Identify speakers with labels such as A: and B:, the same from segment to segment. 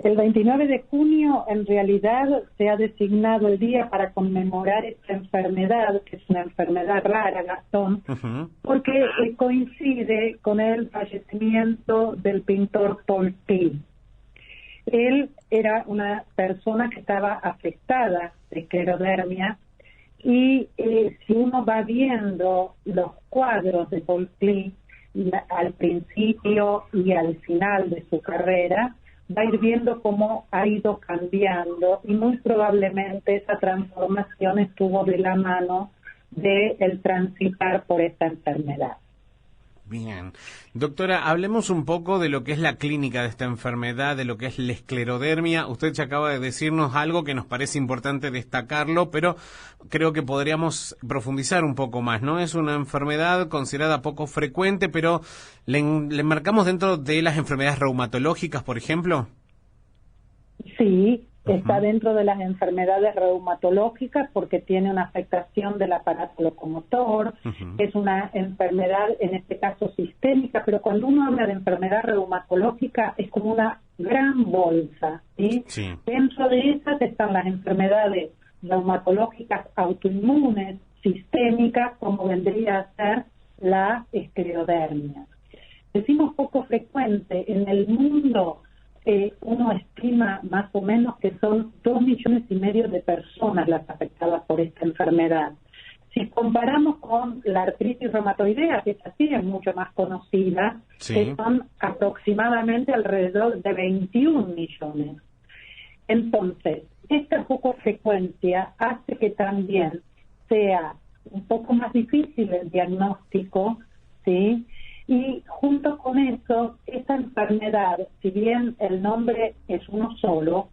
A: El 29 de junio en realidad se ha designado el día para conmemorar esta enfermedad, que es una enfermedad rara, Gastón, porque coincide con el fallecimiento del pintor Paul Klee. Él era una persona que estaba afectada de esclerodermia y si uno va viendo los cuadros de Paul Klee al principio y al final de su carrera, va a ir viendo cómo ha ido cambiando y muy probablemente esa transformación estuvo de la mano de el transitar por esta enfermedad.
B: Bien. Doctora, hablemos un poco de lo que es la clínica de esta enfermedad, de lo que es la esclerodermia. Usted ya acaba de decirnos algo que nos parece importante destacarlo, pero creo que podríamos profundizar un poco más, ¿no? Es una enfermedad considerada poco frecuente, pero ¿le enmarcamos dentro de las enfermedades reumatológicas, por ejemplo?
A: Sí, está dentro de las enfermedades reumatológicas porque tiene una afectación del aparato locomotor, es una enfermedad en este caso sistémica, pero cuando uno habla de enfermedad reumatológica es como una gran bolsa, ¿sí? Sí. Dentro de esas están las enfermedades reumatológicas autoinmunes, sistémicas, como vendría a ser la esclerodermia. Decimos poco frecuente, en el mundo uno estima más o menos que son 2,5 millones de personas las afectadas por esta enfermedad. Si comparamos con la artritis reumatoidea, que esta sí es mucho más conocida, que son aproximadamente alrededor de 21 millones. Entonces, esta poca frecuencia hace que también sea un poco más difícil el diagnóstico, ¿sí? Y junto con eso, esta enfermedad, si bien el nombre es uno solo,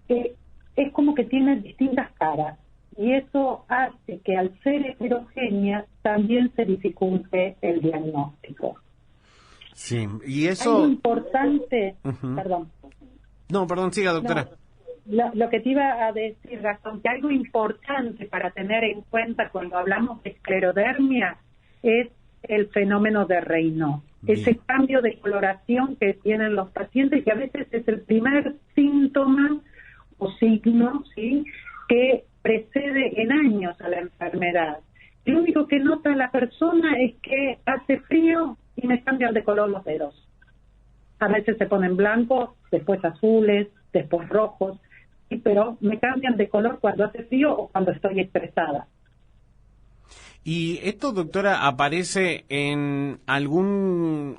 A: es como que tiene distintas caras. Y eso hace que al ser heterogénea también se dificulte el diagnóstico.
B: Sí, y eso...
A: Algo importante... Perdón.
B: No, perdón, siga, doctora.
A: No, lo que te iba a decir, Gastón, que algo importante para tener en cuenta cuando hablamos de esclerodermia es el fenómeno de Raynaud, ese cambio de coloración que tienen los pacientes, que a veces es el primer síntoma o signo, ¿sí?, que precede en años a la enfermedad. Lo único que nota la persona es que hace frío y me cambian de color los dedos. A veces se ponen blancos, después azules, después rojos, ¿sí?, pero me cambian de color cuando hace frío o cuando estoy estresada.
B: ¿Y esto, doctora, aparece en algún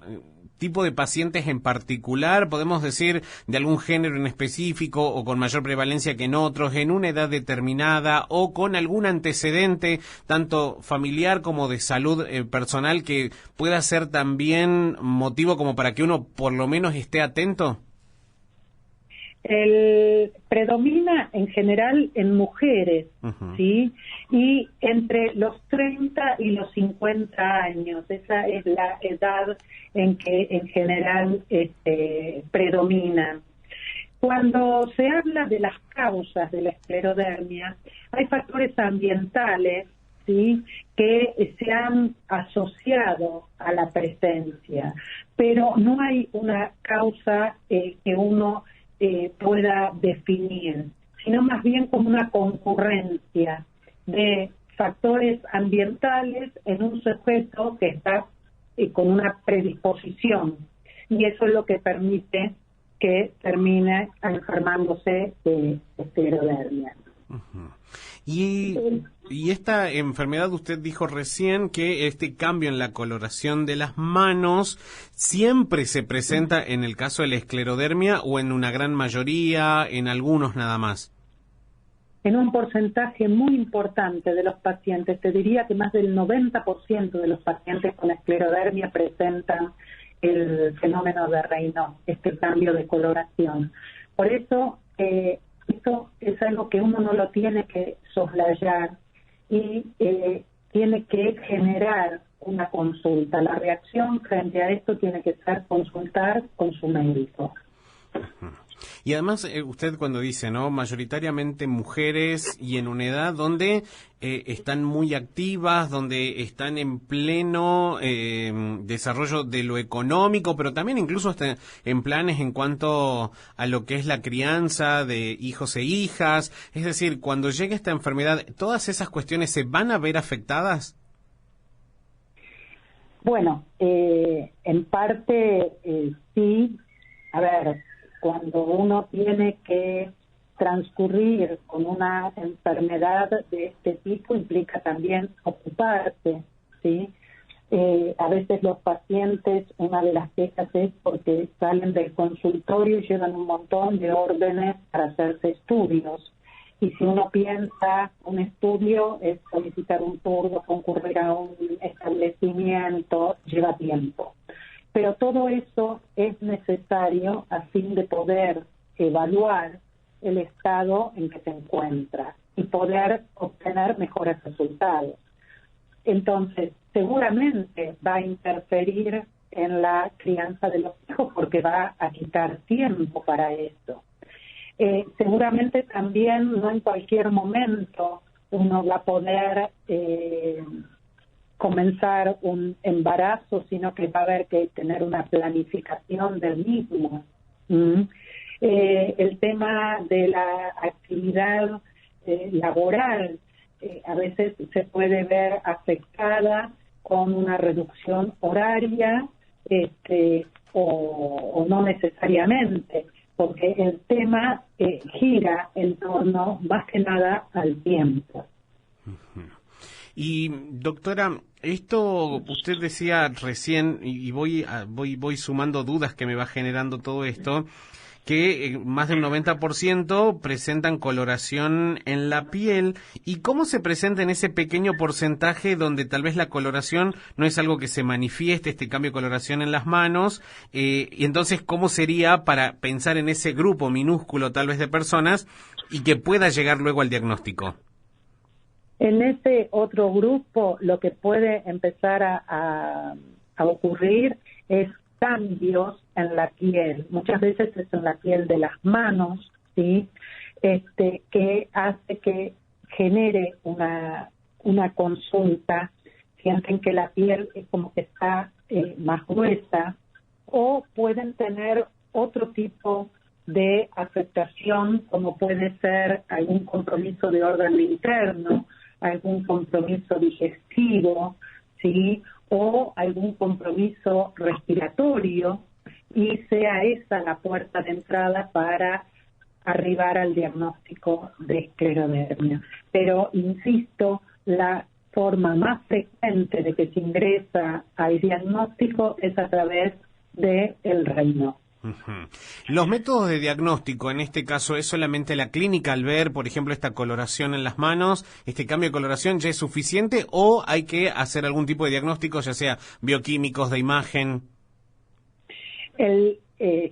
B: tipo de pacientes en particular? ¿Podemos decir de algún género en específico o con mayor prevalencia que en otros, en una edad determinada o con algún antecedente, tanto familiar como de salud personal, que pueda ser también motivo como para que uno por lo menos esté atento?
A: Predomina en general en mujeres, ¿sí? Y entre los 30 y los 50 años, esa es la edad en que en general predomina. Cuando se habla de las causas de la esclerodermia, hay factores ambientales, ¿sí?, que se han asociado a la presencia, pero no hay una causa que uno pueda definir, sino más bien como una concurrencia de factores ambientales en un sujeto que está con una predisposición, y eso es lo que permite que termine enfermándose de esclerodermia.
B: Y esta enfermedad, usted dijo recién que este cambio en la coloración de las manos siempre se presenta en el caso de la esclerodermia, o en una gran mayoría, en algunos nada más.
A: En un porcentaje muy importante de los pacientes, te diría que más del 90% de los pacientes con esclerodermia presentan el fenómeno de Raynaud, este cambio de coloración. Por eso, esto es algo que uno no lo tiene que soslayar y tiene que generar una consulta. La reacción frente a esto tiene que ser consultar con su médico.
B: Y además, usted cuando dice, ¿no? Mayoritariamente mujeres y en una edad donde están muy activas, donde están en pleno desarrollo de lo económico, pero también incluso hasta en planes en cuanto a lo que es la crianza de hijos e hijas. Es decir, cuando llegue esta enfermedad, ¿todas esas cuestiones se van a ver afectadas?
A: Bueno, en parte sí. A ver, cuando uno tiene que transcurrir con una enfermedad de este tipo, implica también ocuparse, ¿sí? A veces los pacientes, una de las quejas es porque salen del consultorio y llevan un montón de órdenes para hacerse estudios. Y si uno piensa, un estudio es solicitar un turno, concurrir a un establecimiento, lleva tiempo. Pero todo eso es necesario a fin de poder evaluar el estado en que se encuentra y poder obtener mejores resultados. Entonces, seguramente va a interferir en la crianza de los hijos porque va a quitar tiempo para eso. Seguramente también no en cualquier momento uno va a poder comenzar un embarazo, sino que va a haber que tener una planificación del mismo. El tema de la actividad laboral a veces se puede ver afectada con una reducción horaria o no necesariamente, porque el tema gira en torno más que nada al tiempo.
B: Y doctora, esto usted decía recién, y voy sumando dudas que me va generando todo esto, que más del 90% presentan coloración en la piel. ¿Y cómo se presenta en ese pequeño porcentaje donde tal vez la coloración no es algo que se manifieste, este cambio de coloración en las manos? Y entonces, ¿cómo sería para pensar en ese grupo minúsculo tal vez de personas y que pueda llegar luego al diagnóstico?
A: En ese otro grupo lo que puede empezar a ocurrir es cambios en la piel, muchas veces es en la piel de las manos, ¿sí? Que hace que genere una consulta, sienten que la piel es como que está más gruesa, o pueden tener otro tipo de afectación, como puede ser algún compromiso de órgano interno, algún compromiso digestivo, ¿sí? O algún compromiso respiratorio, y sea esa la puerta de entrada para arribar al diagnóstico de esclerodermia. Pero, insisto, la forma más frecuente de que se ingresa al diagnóstico es a través del reino.
B: Los métodos de diagnóstico, en este caso, ¿es solamente la clínica al ver, por ejemplo, esta coloración en las manos, este cambio de coloración ya es suficiente, o hay que hacer algún tipo de diagnóstico, ya sea bioquímicos, de imagen?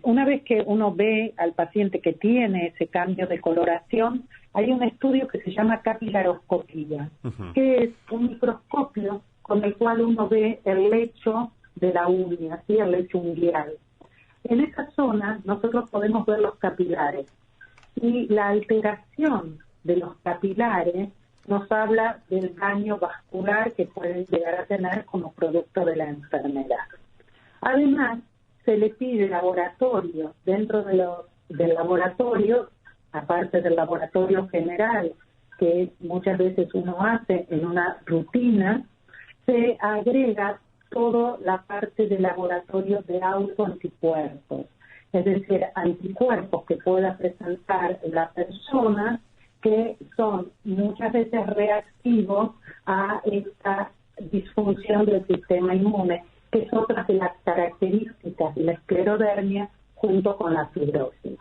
A: Una vez que uno ve al paciente que tiene ese cambio de coloración, hay un estudio que se llama capilaroscopía, que es un microscopio con el cual uno ve el lecho de la uña, ¿sí? El lecho unguial. En esa zona nosotros podemos ver los capilares, y la alteración de los capilares nos habla del daño vascular que pueden llegar a tener como producto de la enfermedad. Además, se le pide laboratorio dentro del laboratorio, aparte del laboratorio general, que muchas veces uno hace en una rutina, se agrega toda la parte de laboratorio de autoanticuerpos, es decir, anticuerpos que pueda presentar la persona, que son muchas veces reactivos a esta disfunción del sistema inmune, que es otra de las características de la esclerodermia junto con la fibrosis.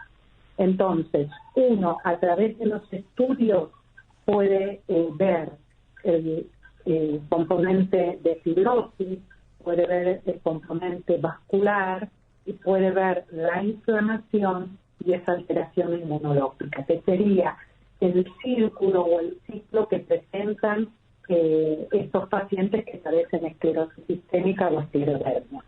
A: Entonces, uno a través de los estudios puede ver el componente de fibrosis, puede ver el componente vascular y puede ver la inflamación y esa alteración inmunológica, que sería el círculo o el ciclo que presentan estos pacientes que padecen esclerosis sistémica o esclerodermia.